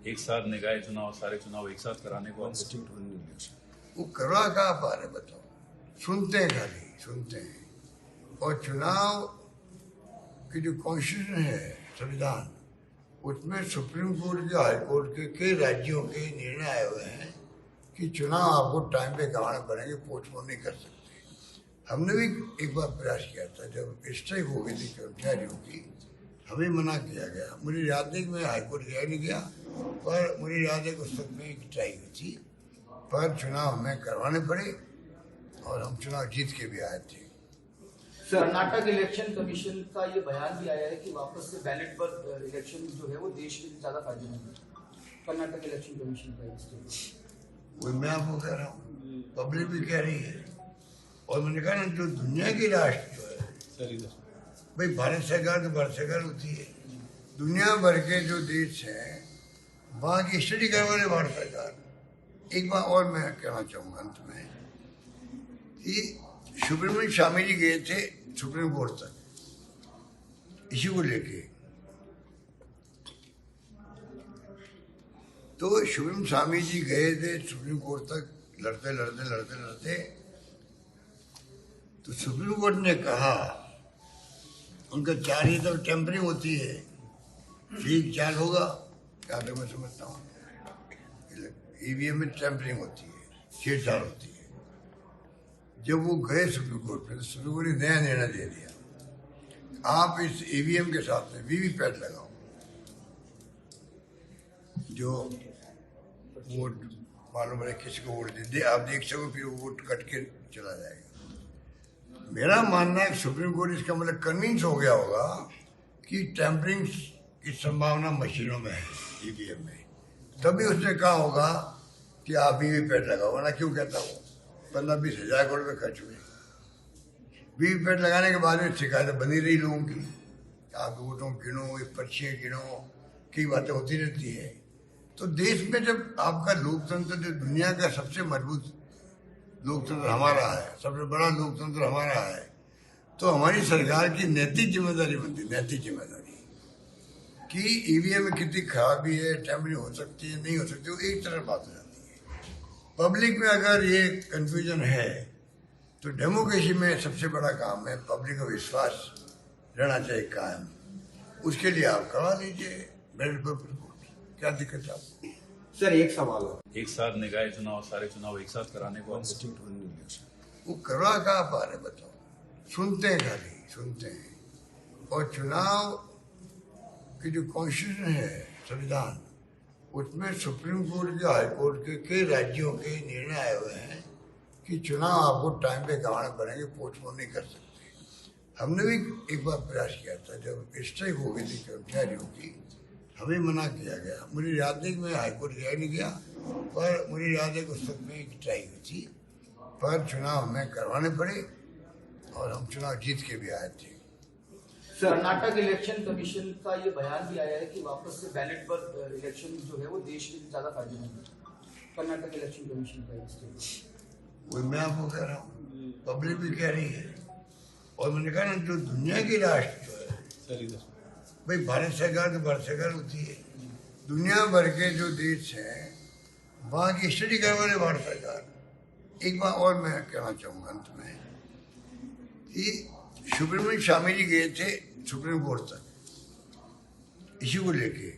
एक साथ निकाय चुनाव, सारे चुनाव एक साथ कराने को वो करवा कहाँ पा रहे बताओ। सुनते हैं, खाली सुनते हैं। और चुनाव की जो कॉन्स्टिट्यूशन है, संविधान, उसमें सुप्रीम कोर्ट के, हाई कोर्ट के कई राज्यों के निर्णय आए हुए हैं कि चुनाव आपको टाइम पे कराने पड़ेंगे, पोस्टपोन नहीं कर सकते। हमने भी एक बार प्रयास किया था, जब स्ट्राइक हो गई थी कर्मचारियों की, हमें मना किया गया। मुझे याद नहीं कि मैं हाईकोर्ट गया नहीं गया, पर मुझे याद है कि उस वक्त में एक स्ट्राइक हुई थी, पर चुनाव हमें करवाने पड़े और हम चुनाव जीत के भी आए थे। कर्नाटक इलेक्शन कमीशन का ये बयान भी आया है कि वापस से बैलेट पर इलेक्शन जो है वो देश के लिए ज्यादा फायदेमंद है। कर्नाटक इलेक्शन कमीशन का वही मैं आपको कह रहा हूँ, पब्लिक भी कह रही है। और मैंने कहा ना, जो दुनिया की राष्ट्र जो है, भाई भारत सरकार तो भारत सरकार होती है, दुनिया भर के जो देश हैं वहाँ की स्टडी करवाने भारत सरकार। एक बार और मैं कहना चाहूँगा अंत में कि सुब्रमण्यम स्वामी जी गए थे सुप्रीम कोर्ट तक इसी को लेके, तो सुब्रमण्यम स्वामी जी गए थे सुप्रीम कोर्ट तक, लड़ते लड़ते लड़ते लड़ते, तो सुप्रीम कोर्ट ने कहा, उनका चाल ही तो टेम्परिंग होती है, ठीक चाल होगा क्या, तो मैं समझता हूँ ईवीएम में टेम्परिंग होती है, छेड़छाड़ होती है। जब वो गए सुप्रीम कोर्ट में, तो सुप्रीम कोर्ट ने नया निर्णय दे दिया, आप इस ईवीएम के साथ में वीवीपैट लगाओ, जो वोट मालूम है किसी को वोट दे आप देख सको, फिर वो वोट कट के चला जाएगा। मेरा मानना है सुप्रीम कोर्ट इसका मतलब कन्विंस हो गया होगा कि टेम्परिंग की संभावना मशीनों में है, ईवीएम में, तभी उसने कहा होगा कि आप वीवीपैट लगाओ। ना क्यों कहता हूँ, 15-20 हज़ार करोड़ रुपये खर्च हुए। वीवीपैट लगाने के बाद में शिकायतें बनी रही लोगों की, आप वोटों गिनो, पर्चियाँ गिनो, कई बातें होती रहती है। तो देश में जब आपका लोकतंत्र, जो दुनिया का सबसे मजबूत लोकतंत्र हमारा है, सबसे बड़ा लोकतंत्र हमारा है, तो हमारी सरकार की नैतिक जिम्मेदारी बनती है, नैतिक जिम्मेदारी कि ईवीएम में कितनी खराबी है, टेम्परिंग हो सकती है, नहीं हो सकती, वो एक तरफ बात हो जाती है। पब्लिक में अगर ये कंफ्यूजन है, तो डेमोक्रेसी में सबसे बड़ा काम है पब्लिक का विश्वास रहना चाहिए कायम। उसके लिए आप करवा लीजिए बैलेट पेपर रिपोर्ट, क्या दिक्कत है आपको? सर एक सवाल है, एक साथ निकाय चुनाव, सारे चुनाव एक साथ कराने को वो करवा कहाँ पा रहे बताओ। सुनते हैं, खाली सुनते हैं। और चुनाव की जो कॉन्स्टिट्यूशन है, संविधान, उसमें सुप्रीम कोर्ट के, हाई कोर्ट के कई राज्यों के निर्णय आए हुए हैं कि चुनाव आपको टाइम पे कराने पड़ेंगे, पोस्टपोन नहीं कर सकते। हमने भी एक बार प्रयास किया था, जब स्ट्राइक हो गई थी कर्मचारियों की, हमें मना किया गया। मुझे याद नहीं कि मैं हाईकोर्ट गया नहीं गया, पर मुझे याद है कि उस वक्त में एक स्ट्राइक हुई थी, पर चुनाव हमें करवाने पड़े और हम चुनाव जीत के भी आए थे। कर्नाटक इलेक्शन कमीशन का ये बयान भी आया है कि वापस से बैलेट पर इलेक्शन जो है वो देश के लिए ज्यादा फायदेमंद है। कर्नाटक इलेक्शन कमीशन का वही मैं आपको कह रहा हूँ, पब्लिक भी कह रही है। और मैंने कहा ना, जो दुनिया की राष्ट्र जो है, भाई भारत सरकार तो भारत सरकार होती है, दुनिया भर के जो देश हैं वहाँ की स्टडी करवाने भारत सरकार। एक बार और मैं कहना चाहूँगा अंत में कि सुब्रमण्यम स्वामी जी गए थे सुप्रीम कोर्ट तक इसी को लेके,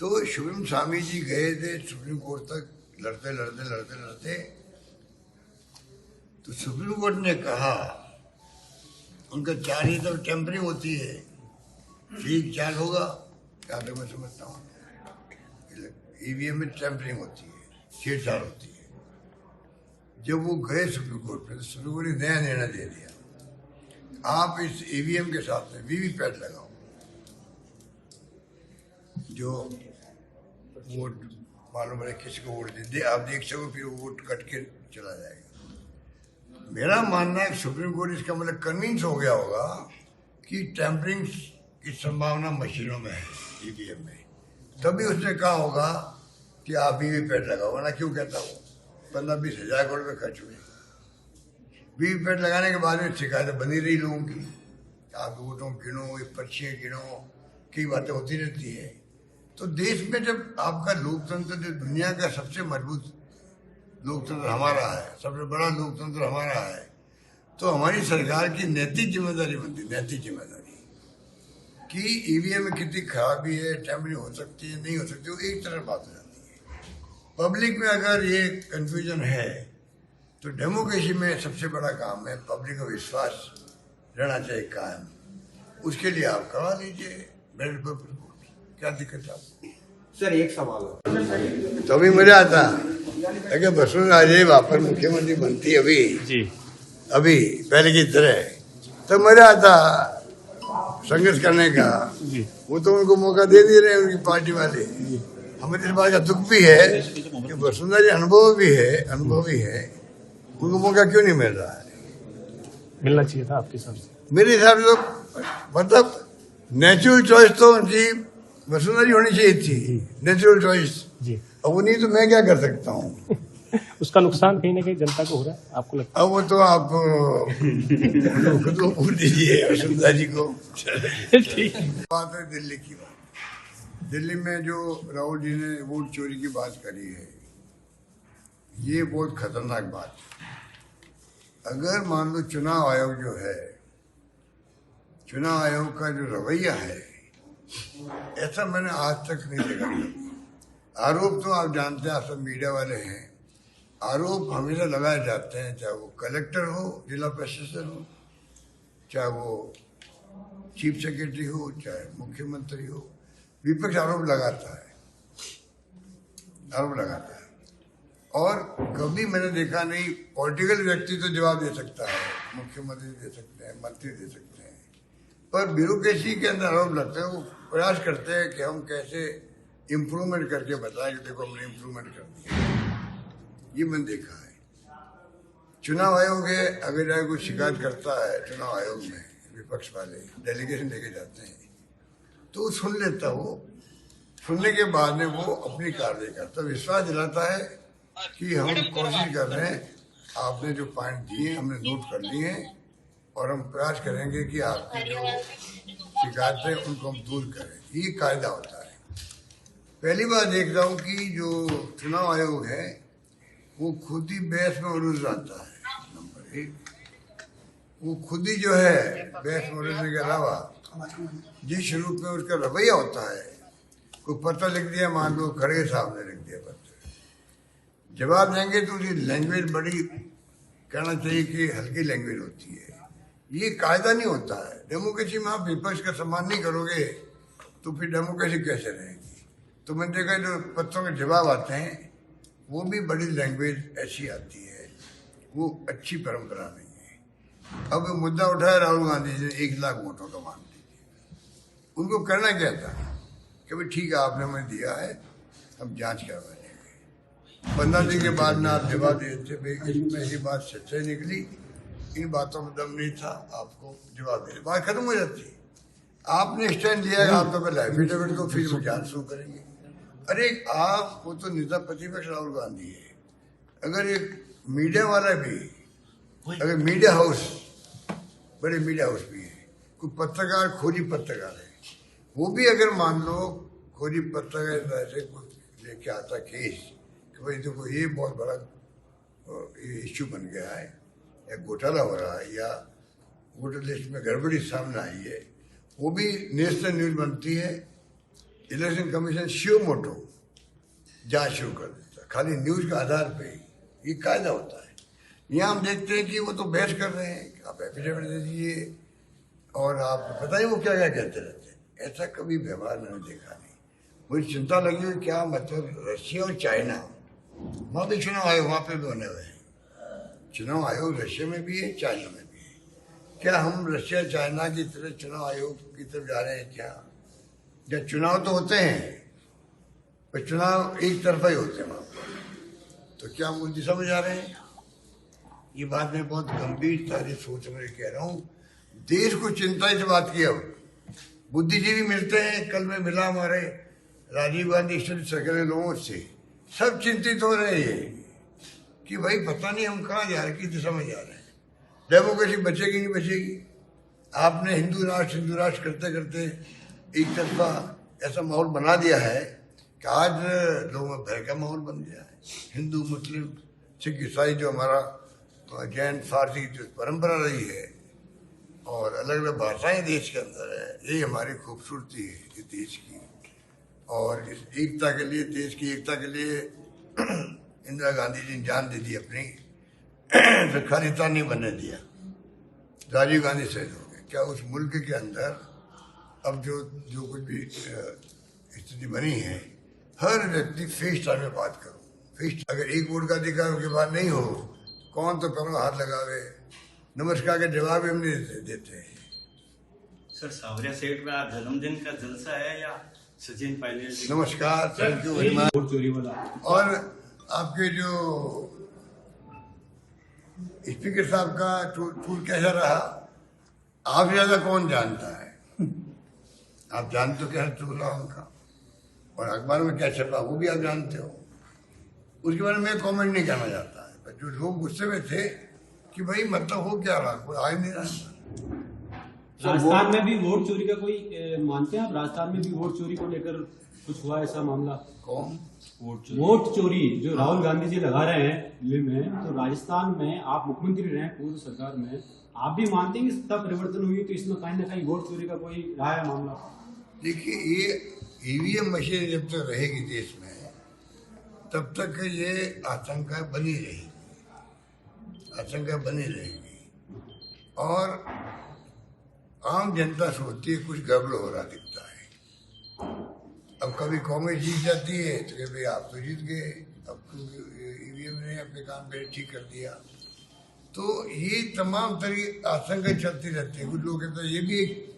तो सुब्रमण्यम स्वामी जी गए थे सुप्रीम कोर्ट तक, लड़ते लड़ते लड़ते लड़ते, तो सुप्रीम कोर्ट ने कहा, उनका चाल ही तो टेम्परिंग होती है, ठीक चाल होगा क्या, तो मैं समझता हूँ ईवीएम में टेम्परिंग होती है, छेड़छाड़ होती है। जब वो गए सुप्रीम कोर्ट में, तो सुप्रीम कोर्ट ने नया निर्णय दे दिया, आप इस ईवीएम के साथ में वीवीपैट लगाओ, जो वोट मालूम है किसी को वोट दे आप देख सको, फिर वो वोट कट के चला जाएगा। मेरा मानना है सुप्रीम कोर्ट इसका मतलब कन्विंस हो गया होगा कि टेम्परिंग की संभावना मशीनों में है, ईवीएम में, तभी उसने कहा होगा कि आप वीवीपैट लगाओ। ना क्यों कहता हूँ, 15-20 हज़ार करोड़ रुपये खर्च हुए। वीवीपैट लगाने के बाद में शिकायतें बनी रही लोगों की, आप वोटों गिनो, पर्चियाँ गिनो, कई बातें होती रहती है। तो देश में जब आपका लोकतंत्र, जो दुनिया का सबसे मजबूत लोकतंत्र हमारा है, सबसे बड़ा लोकतंत्र हमारा है, तो हमारी सरकार की नैतिक जिम्मेदारी बनती है, नैतिक जिम्मेदारी कि ईवीएम में कितनी खराबी है, टैम्परिंग हो सकती है, नहीं हो सकती, वो एक तरफ बात हो जाती है। पब्लिक में अगर ये कंफ्यूजन है तो डेमोक्रेसी में सबसे बड़ा काम है पब्लिक का विश्वास रहना चाहिए कायम। उसके लिए आप करवा लीजिए बैलेट पेपर रिपोर्ट, क्या दिक्कत है आपको? सर एक सवाल है। तो अभी मजा आता अगर वसुंधरा राजे वापस मुख्यमंत्री बनती अभी पहले की तरह, तो मजा आता संघर्ष करने का। वो तो उनको मौका दे रहे हैं उनकी पार्टी वाले। हमें इस बात का दुख भी है कि वसुंधरा जी अनुभवी है, उनको मौका क्यों नहीं मिल रहा है? मिलना चाहिए था आपके हिसाब से। मेरे हिसाब से तो मतलब नेचुरल चॉइस तो उनकी वसुंधरा जी होनी चाहिए थी, नेचुरल चॉइस। जी, अब वो नहीं तो मैं क्या कर सकता हूँ? उसका नुकसान कहीं ना कहीं जनता को हो रहा है, आपको लगता अब वो तो आप खुद को पूछ दीजिए वसुंधरा जी को। है? ठीक है। बात है दिल्ली की बात। दिल्ली में जो राहुल जी ने वोट चोरी की बात करी है, ये बहुत खतरनाक बात है। अगर मान लो चुनाव आयोग जो है, चुनाव आयोग का जो रवैया है, ऐसा मैंने आज तक नहीं देखा। आरोप तो आप जानते हैं, आप सब मीडिया वाले हैं, आरोप हमेशा लगाए जाते हैं, चाहे वो कलेक्टर हो, जिला प्रशासन हो, चाहे वो चीफ सेक्रेटरी हो, चाहे मुख्यमंत्री हो, विपक्ष आरोप लगाता है। और कभी मैंने देखा नहीं, पॉलिटिकल व्यक्ति तो जवाब दे सकता है, मुख्यमंत्री दे सकते हैं, मंत्री दे सकते हैं, पर ब्यूरोक्रेसी के अंदर आरोप लगते हैं। वो प्रयास करते हैं कि हम कैसे इम्प्रूवमेंट करके बताएं कि देखो हमने इम्प्रूवमेंट कर दिया। ये मैंने देखा है। चुनाव आयोग है, अगर जाए कोई शिकायत करता है चुनाव आयोग में, विपक्ष वाले डेलीगेशन लेके जाते हैं, तो सुन लेता। वो सुनने के बाद में वो अपनी कार्रवाई करता, विश्वास दिलाता है कि हम कोशिश कर रहे हैं, आपने जो पॉइंट दिए हमने नोट कर लिए हैं और हम प्रयास करेंगे कि आपकी जो शिकायतें उनको हम दूर करें। ये कायदा होता है। पहली बार देख रहा हूँ कि जो चुनाव आयोग है वो खुद ही बहस में उलझ जाता है। नंबर एक, वो खुद ही जो है बहस में उलझने के अलावा जिस रूप में उसका रवैया होता है, कोई पत्र लिख दिया, मान लो खड़गे साहब ने लिख दिया पत्र, जवाब देंगे तो उसकी लैंग्वेज बड़ी, कहना चाहिए कि हल्की लैंग्वेज होती है। ये कायदा नहीं होता है। डेमोक्रेसी में आप विपक्ष का सम्मान नहीं करोगे तो फिर डेमोक्रेसी कैसे रहेगी? तो मैंने देखा जो पत्रों के जवाब आते हैं वो भी बड़ी लैंग्वेज ऐसी आती है, वो अच्छी परंपरा नहीं है। अब मुद्दा उठाया राहुल गांधी जी ने 1 लाख वोटों का, मान लीजिए उनको करना क्या था कि भाई ठीक है आपने हमें दिया है, हम जांच करवा लेंगे। 15 दिन के बाद में आप जवाब दे देते भाई इसमें ये बात सच्चाई निकली, इन बातों में दम नहीं था, आपको जवाब दे, बात खत्म हो जाती है। आपने स्टैंड लिया है, आप तो पहले एफिडेविट को फिर वो जांच शुरू करेंगे। अरे आप, वो तो नेता प्रतिपक्ष राहुल गांधी है, अगर एक मीडिया वाला भी, अगर मीडिया हाउस, बड़े मीडिया हाउस भी है, कोई पत्रकार खोजी पत्रकार है, वो भी अगर मान लो खोजी पत्रकार ऐसे लेके आता केस कि भाई देखो ये बहुत बड़ा इश्यू बन गया है, या घोटाला हो रहा है, या वोटर लिस्ट में गड़बड़ी सामने आई है, वो भी नेशनल न्यूज बनती है। इलेक्शन कमीशन शिव मोटो जांच शुरू कर देता, खाली न्यूज के आधार पे ही, ये कायदा होता है। यहाँ हम देखते हैं कि वो तो बहस कर रहे हैं कि आप एफिडेविट दे दीजिए और आप पता ही वो क्या क्या कहते रहते हैं। ऐसा कभी व्यवहार मैंने देखा नहीं। मुझे चिंता लगी हुई क्या मतलब रशिया और चाइना, वहाँ भी चुनाव आयोग वहाँ पे भी होने हुए हैं। चुनाव आयोग रशिया में भी है, चाइना में भी है। क्या हम रशिया चाइना की तरह चुनाव आयोग की तरफ जा रहे हैं क्या? जब चुनाव तो होते हैं पर चुनाव एक तरफा ही होते हैं वहाँ पर, तो क्या हम उनकी समझ आ रहे हैं? ये बात मैं बहुत गंभीरता से सोच में कह रहा हूँ। देश को चिंता इस बात की, अब बुद्धिजीवी मिलते हैं, कल मैं मिला हमारे राजीव गांधी स्टडी सर्कल के लोगों से, सब चिंतित हो रहे हैं कि भाई पता नहीं हम कहाँ जा रहे, किस दिशा में जा रहे हैं, डेमोक्रेसी बचेगी नहीं बचेगी। आपने हिंदू राष्ट्र करते करते एक तरफा ऐसा माहौल बना दिया है कि आज लोगों में भय का माहौल बन गया है। हिंदू, मुस्लिम, सिख, ईसाई जो हमारा जैन, फारसी की जो परंपरा रही है और अलग अलग भाषाएं देश के अंदर है, यही हमारी खूबसूरती है इस देश की। और इस एकता के लिए, देश की एकता के लिए इंदिरा गांधी जी ने जान दे दी अपनी, तो खालिस्तान नहीं बनने दिया। राजीव गांधी शहीद हो गए। क्या उस मुल्क के अंदर अब जो कुछ भी स्थिति बनी है, हर व्यक्ति फेस टाइम में बात करो। फेस अगर एक वोट का अधिकार उनके बाद नहीं हो, कौन तो करो हाथ लगावे, नमस्कार के जवाब हम नहीं देते हैं। सर, सावरिया सेठ में आज जन्मदिन का जलसा है या सचिन पायलट जी? नमस्कार, thank you very much. Vote चोरी वाला और आपके जो स्पीकर साहब का टूर कैसा रहा, आप ज्यादा कौन जानता है? आप जानते हो कैसा टूर रहा उनका, और अखबार में क्या छपा वो भी आप जानते हो। उसके बारे में मैं कमेंट नहीं करना चाहता है, पर जो लोग गुस्से में थे कि भाई मतलब हो क्या रहा, कोई आ ही नहीं रहा। राजस्थान में भी वोट चोरी का कोई मानते हैं आप? राजस्थान में भी वोट चोरी को लेकर कुछ हुआ ऐसा मामला? कौन वोट चोरी जो राहुल गांधी जी लगा रहे हैं दिल्ली में, तो राजस्थान में आप मुख्यमंत्री रहे हैं पूर्व सरकार में, आप भी मानते हैं कि सत्ता परिवर्तन हुई तो इसमें कहीं ना कहीं वोट चोरी का कोई रहा है मामला? देखिए, ये ईवीएम मशीन जब तक रहेगी देश में, तब तक ये आशंका बनी रहेगी, आशंका बनी रहेगी। और आम जनता सोचती है कुछ गड़बड़ हो रहा दिखता है। अब कभी कांग्रेस जीत जाती है तो कभी आप तो जीत गए, अब ईवीएम ने अपने काम पे ठीक कर दिया। तो ये तमाम तरह की आशंका चलती रहती है। कुछ लोग कहते हैं ये भी एक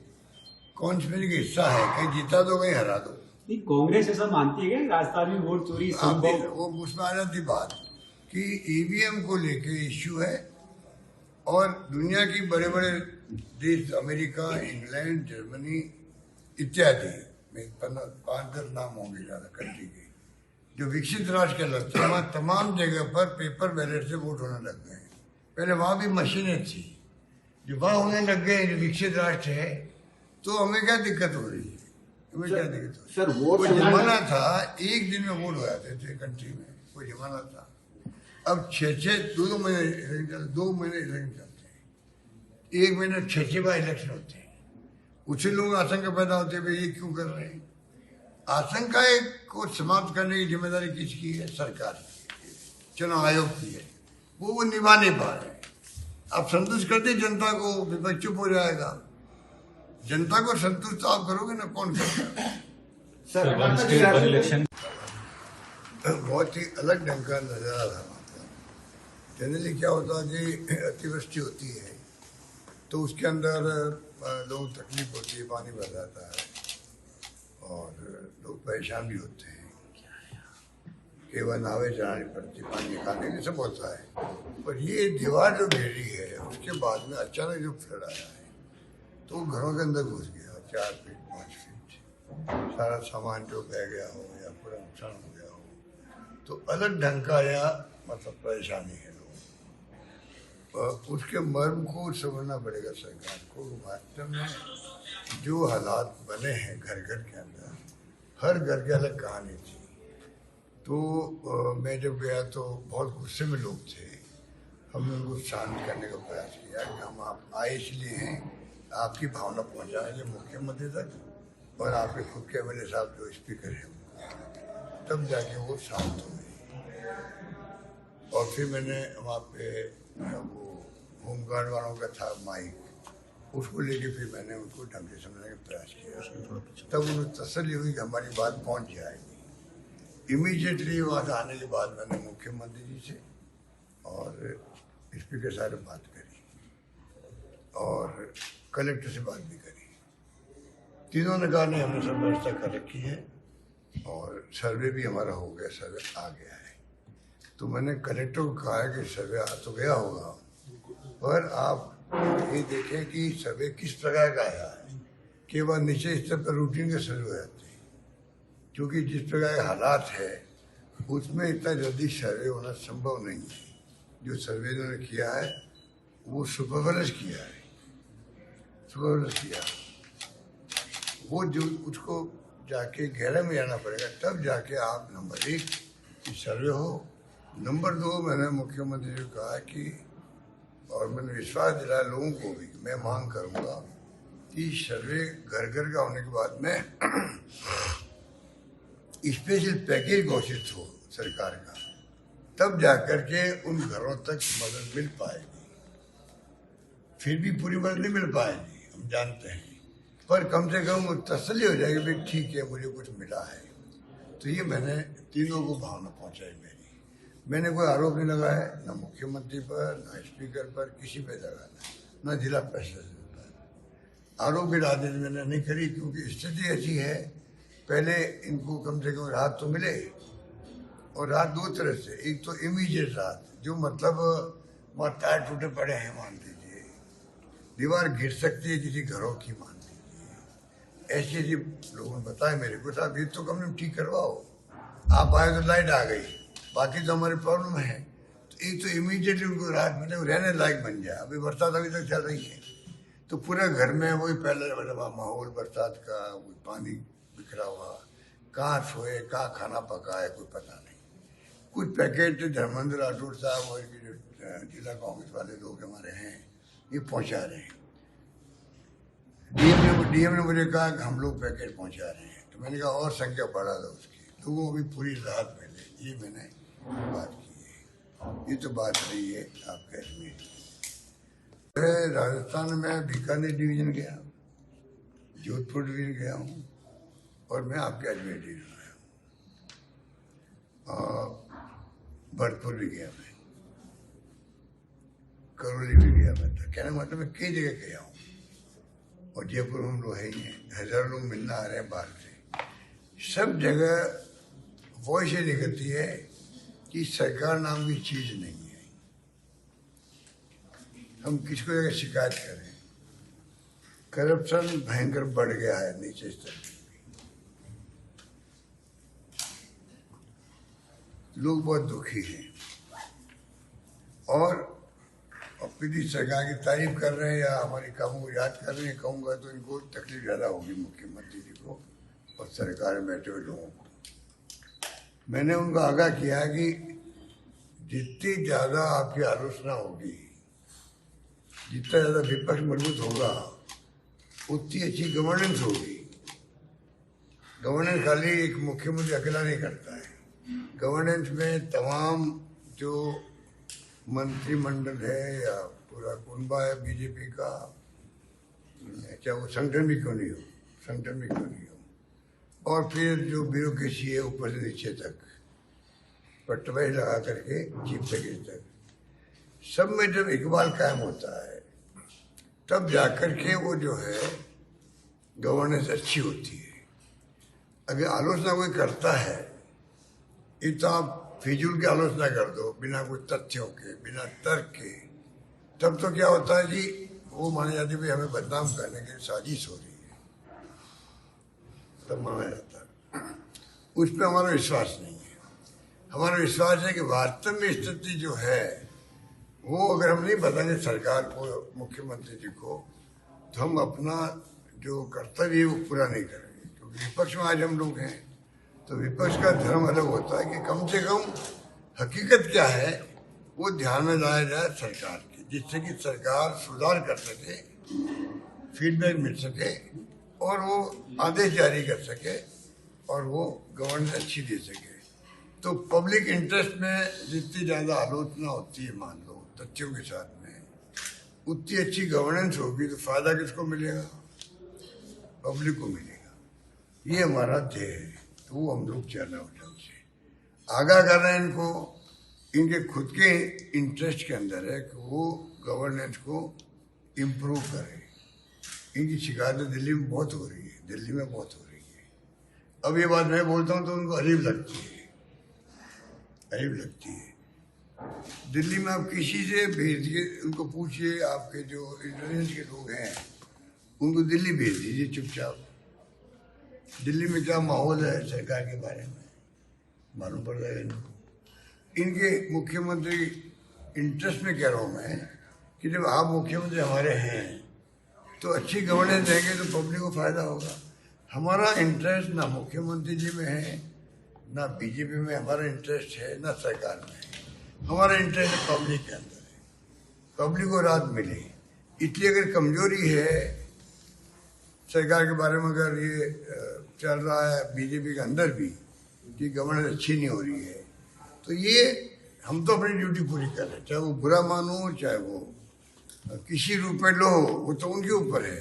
कॉन्स्पिरेसी का हिस्सा है, कहीं जीता दो कहीं हरा दो। नहीं, कांग्रेस ऐसा मानती है कि राजस्थान में वोट चोरी आप संभव? वो उसमें आ जाती बात कि ईवीएम को लेके इश्यू है, और दुनिया की बड़े बड़े देश, अमेरिका, इंग्लैंड, जर्मनी इत्यादि में 5-10 नाम होंगे ज़्यादा कंट्री के, जो विकसित राष्ट्र कहलाते हैं, वहाँ तमाम जगह पर पेपर बैलेट से वोट होने लग गए। पहले वहाँ भी मशीनें थी, जो वहाँ होने लग गए, जो विकसित राष्ट्र है, तो हमें क्या दिक्कत हो रही है? हमें क्या दिक्कत हो रही है? सर, वोट कोई जमाना था एक दिन में वोट हो जाते थे कंट्री में, कोई जमाना था। अब 2 महीने इलेक्शन, 2 महीने इलेक्शन चलते हैं, 1 महीने 6 बार इलेक्शन होते हैं। उसे लोग आशंका पैदा होती है भाई ये क्यों कर रहे हैं। आशंका को समाप्त करने की जिम्मेदारी किसकी है? सरकार की, चुनाव आयोग की है। वो निभा नहीं पा रहे हैं। आप संतुष्ट करते जनता को, विपक्ष चुप हो जाएगा। जनता को संतुष्ट आप करोगे ना, कौन करेगा? सर, इलेक्शन बहुत ही अलग ढंग का नजारा था। जनरली क्या होता है कि अतिवृष्टि होती है तो उसके अंदर लोग तकलीफ होती है, पानी भर जाता है और लोग परेशान भी होते हैं, केवल नावें चलानी पड़ती, पानी निकालने के लिए सब होता है। पर ये दीवार जो घेरी है उसके बाद में अचानक जो फ्लड आया है तो वो घरों के अंदर घुस गया, 4 फीट 5 फीट, सारा सामान जो बह गया हो या पूरा नुकसान हो गया हो, तो अलग ढंग का या मतलब परेशानी है। उसके मर्म को समझना पड़ेगा सरकार को। वास्तव में जो हालात बने हैं घर घर के अंदर, हर घर के अलग कहानी थी। तो मैं जब गया तो बहुत गुस्से में लोग थे। हमने उनको शांत करने का प्रयास किया कि हम आप आए इसलिए हैं, आपकी भावना पहुंचाएंगे मुख्यमंत्री तक और आपके खुद के एमएलए साहब जो स्पीकर हैं, तब जाके वो शांत हो गए। और फिर मैंने वहाँ पे वो होमगार्ड वालों का था माइक, उसको लेके फिर मैंने उनको ढंग से समझने का प्रयास किया। तब उन्हें तसल्ली हुई कि हमारी बात पहुंच जाएगी। इमीडिएटली वहाँ से आने के बाद मैंने मुख्यमंत्री जी से और स्पीकर साहब से बात करी और कलेक्टर से बात भी करी। तीनों ने कहा नहीं, हमने सब व्यवस्था कर रखी है और सर्वे भी हमारा हो गया, सर्वे आ गया है। तो मैंने कलेक्टर को कहा कि सर्वे आ तो गया होगा, पर आप ये देखें कि सर्वे किस प्रकार का आया है। केवल नीचे स्तर पर रूटीन के सर्वे हो जाते हैं, क्योंकि जिस प्रकार के हालात है उसमें इतना जल्दी सर्वे होना संभव नहीं है। जो सर्वे इन्होंने किया है वो सुपरवाइज किया है, सुपरवाइज किया। वो जो उसको जाके गहरे में जाना पड़ेगा, तब जाके आप नंबर 1 की सर्वे हो। नंबर 2 मैंने मुख्यमंत्री जी को कहा कि, और मैंने विश्वास दिलाया लोगों को भी, मैं मांग करूंगा कि सर्वे घर घर का होने के बाद में स्पेशल पैकेज घोषित हो सरकार का, तब जाकर के उन घरों तक मदद मिल पाएगी। फिर भी पूरी मदद नहीं मिल पाएगी, हम जानते हैं, पर कम से कम तसल्ली हो जाएगी भाई ठीक है मुझे कुछ मिला है। तो ये मैंने तीनों को भावना पहुंचाई मेरी। मैंने कोई आरोप नहीं लगाया, ना मुख्यमंत्री पर, ना स्पीकर पर, किसी पे लगाना, ना जिला प्रशासन पर। आरोप की राजनीति मैंने नहीं करी, क्योंकि स्थिति ऐसी है, पहले इनको कम से कम राहत तो मिले, और राहत 2 तरह से। एक तो इमीडिएट राहत, जो मतलब वहाँ टायर टूटे पड़े हैं, मान लीजिए दीवार गिर सकती है किसी घरों की, मान लीजिए ऐसी ऐसी लोगों ने बताया मेरे को, साहब ये तो कम से कम ठीक करवाओ। आप आए तो लाइट आ गई, बाकी तो हमारी प्रॉब्लम है। तो एक तो इमीडिएटली उनको राहत मिले, वो रहने लायक बन जाए। अभी बरसात अभी तक चल रही है, तो पूरे घर में वही पहले मतलब माहौल बरसात का, वही पानी बिखरा हुआ, कहाँ सोए, कहाँ खाना पकाए, कोई पता नहीं। कुछ पैकेट धर्मेंद्र राठौर साहब और जो जिला कांग्रेस वाले लोग हमारे हैं, ये पहुंचा रहे हैं। डीएम ने मुझे कहा कि हम लोग पैकेट पहुंचा रहे हैं, तो मैंने कहा और संख्या बढ़ा दो उसकी, लोगों को भी पूरी राहत मिले। ये मैंने बात की है। ये तो बात रही है आपके अजमेर की। राजस्थान में बीकानेर डिवीजन गया, जोधपुर डिवीजन गया हूँ, और मैं आपके अजमेर डिवीजन आया हूँ। भरतपुर भी गया मैं, करौली भी गया मैं। तो कहने मतलब मैं कई जगह गया हूँ, और जयपुर में हम लोग है ही हैं, हजारों लोग मिलना आ रहे हैं बाहर से। सब जगह वॉइस ये निकलती है कि सरकार नाम की चीज नहीं है। हम किसको जगह शिकायत करें, करप्शन भयंकर बढ़ गया है नीचे स्तर पर। लोग बहुत दुखी हैं, और अपनी सरकार की तारीफ कर रहे हैं या हमारी कामों को याद कर रहे हैं, कहूँगा तो इनको तकलीफ ज़्यादा होगी, मुख्यमंत्री जी को और सरकार में बैठे हुए लोगों को। मैंने उनको आगाह किया कि जितनी ज़्यादा आपकी आलोचना होगी, जितना ज़्यादा विपक्ष मजबूत होगा, उतनी अच्छी गवर्नेंस होगी। गवर्नेंस खाली एक मुख्यमंत्री अकेला नहीं करता है। गवर्नेंस में तमाम जो मंत्रिमंडल है या पूरा कुनबा है बीजेपी का, चाहे वो संगठन भी क्यों नहीं हो, और फिर जो ब्यूरोक्रेसी है ऊपर से नीचे तक, पट्टवाई लगा करके चीफ सेक्रेटरी तक, सब में जब इकबाल कायम होता है, तब जाकर के वो जो है गवर्नेंस अच्छी होती है। अगर आलोचना कोई करता है, एक तो आप फिजूल की आलोचना कर दो बिना कुछ तथ्यों के, बिना तर्क के, तब तो क्या होता है कि वो माना जाती है हमें बदनाम करने की साजिश हो रही है, तब माना जाता है। उस पर हमारा विश्वास नहीं है। हमारा विश्वास है कि वास्तव में स्थिति जो है वो अगर हम नहीं बताएंगे सरकार को, मुख्यमंत्री जी को, तो हम अपना जो कर्तव्य है वो पूरा नहीं करेंगे। क्योंकि विपक्ष में आज हम लोग हैं, तो विपक्ष का धर्म अलग होता है कि कम से कम हकीकत क्या है वो ध्यान में लाया जाए सरकार की, जिससे कि सरकार सुधार कर सके, फीडबैक मिल सके, और वो आदेश जारी कर सके, और वो गवर्नेंस अच्छी दे सके। तो पब्लिक इंटरेस्ट में जितनी ज़्यादा आलोचना होती है, मान लो तथ्यों के साथ में, उतनी अच्छी गवर्नेंस होगी, तो फायदा किसको मिलेगा? पब्लिक को मिलेगा। ये हमारा ध्येय है, तो वो हम लोग चल रहे हैं ढंग से आगाह कर रहे हैं इनको। इनके खुद के इंटरेस्ट के अंदर है कि वो गवर्नेंस को इम्प्रूव करें। इनकी शिकायतें दिल्ली में बहुत हो रही है, अब ये बात मैं बोलता हूँ तो उनको अजीब लगती है। दिल्ली में आप किसी से भेज दिए, उनको पूछिए, आपके जो इंटेलिजेंस के लोग हैं उनको दिल्ली भेज दीजिए चुपचाप, दिल्ली में क्या माहौल है सरकार के बारे में मालूम पड़ जाएगा इनको। इनके मुख्यमंत्री इंटरेस्ट में कह रहा हूँ मैं कि जब आप मुख्यमंत्री हमारे हैं तो अच्छी गवर्नेंस देंगे तो पब्लिक को फायदा होगा। हमारा इंटरेस्ट ना मुख्यमंत्री जी में है, ना बीजेपी में हमारा इंटरेस्ट है, ना सरकार में है। हमारा इंटरेस्ट पब्लिक के अंदर है, पब्लिक को राहत मिले। इसलिए अगर कमजोरी है सरकार के बारे में, अगर ये चल रहा है बीजेपी के अंदर भी कि गवर्नेंस अच्छी नहीं हो रही है, तो ये हम तो अपनी ड्यूटी पूरी कर रहे हैं, चाहे वो बुरा मानो चाहे वो किसी रूप में लो, वो तो उनके ऊपर है।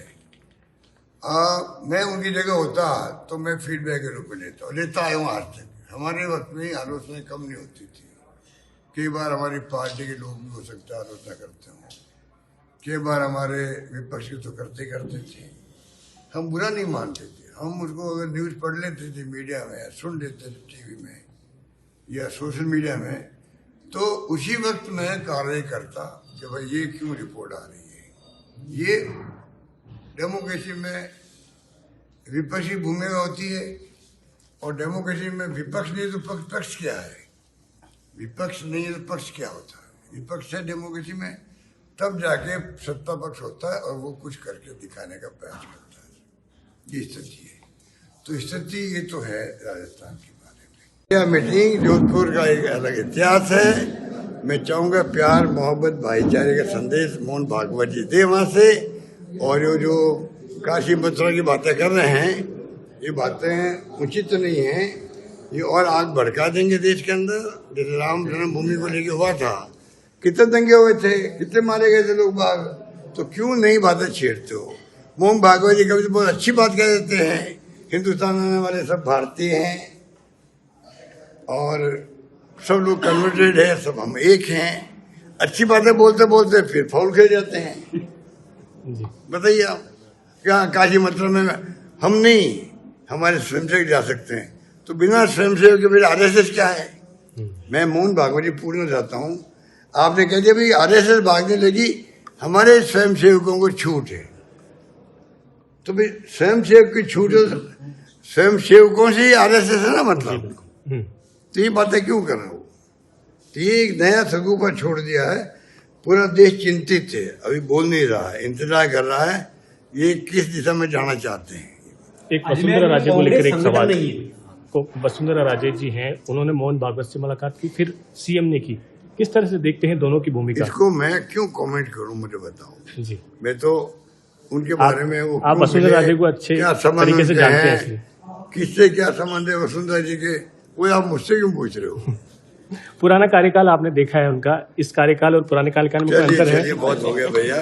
मैं उनकी जगह होता तो मैं फीडबैक के रूप में लेता आया हूँ आज तक। हमारे वक्त में आलोचनाएं कम नहीं होती थी। कई बार हमारी पार्टी के लोग भी हो सकता है आलोचना करते हों, कई बार हमारे विपक्ष तो करते थे। हम बुरा नहीं मानते थे, हम उसको अगर न्यूज़ पढ़ लेते थे मीडिया में, सुन लेते थे टीवी में या सोशल मीडिया में, तो उसी वक्त मैं कार्रवाई करता कि भाई ये क्यों रिपोर्ट आ रही है। ये डेमोक्रेसी में विपक्ष की भूमिका होती है, और डेमोक्रेसी में विपक्ष नहीं तो पक्ष क्या है, विपक्ष नहीं है तो पक्ष क्या होता है। विपक्ष है डेमोक्रेसी में, तब जाके सत्ता पक्ष होता है और वो कुछ करके दिखाने का प्रयास करता है। ये स्थिति है, तो स्थिति ये तो है राजस्थान के बारे में। यह मीटिंग जोधपुर का एक अलग इतिहास है। मैं चाहूँगा प्यार मोहब्बत भाईचारे का संदेश मोहन भागवत जी दे वहाँ से, और ये जो काशी मथुरा की बातें कर रहे हैं, ये बातें उचित नहीं हैं, ये और आग भड़का देंगे देश के अंदर। जैसे राम जन्मभूमि को लेके हुआ था, कितने दंगे हुए थे, कितने मारे गए थे लोग बाग, तो क्यों नई बातें छेड़ते हो। मोहन भागवत जी कभी तो बहुत अच्छी बात कह देते हैं, हिंदुस्तान में आने वाले सब भारतीय हैं और सब लोग कन्वर्टेड है, सब हम एक हैं। अच्छी बातें बोलते बोलते फिर फाउल खेल जाते हैं। बताइए आप, क्या काशी मथुरा में हम नहीं, हमारे स्वयंसेवक जा सकते हैं, तो बिना स्वयंसेवक के फिर आरएसएस क्या है। मैं मोहन भागवत जी पूछना चाहता हूँ, आपने कह दिया भाई आरएसएस भागने लगी, हमारे स्वयंसेवकों को छूट है, तो भाई स्वयंसेवक की छूट है, स्वयंसेवकों से ही आरएसएस है ना, मतलब तो ये बातें क्यों कर रहे हो। तो ये एक नया सगुफा छोड़ दिया है, पूरा देश चिंतित है, अभी बोल नहीं रहा है, इंतजार कर रहा है ये किस दिशा में जाना चाहते हैं। एक वसुंधरा राजे को लेकर एक सवाल को, वसुंधरा राजे जी हैं, उन्होंने मोहन भागवत से मुलाकात की, फिर सीएम ने की, किस तरह से देखते हैं दोनों की भूमिका। इसको मैं क्यों कमेंट करूं, मुझे बताओ जी। मैं तो उनके बारे में वो आप वसुंधरा राजे को अच्छे तरीके से जानते हैं, किससे क्या संबंध है वसुंधरा जी के, वो आप मुझसे क्यों पूछ रहे हो। पुराना कार्यकाल आपने देखा है उनका, इस कार्यकाल और पुराने कार्यकाल में कोई अंतर है। बहुत हो गया भैया।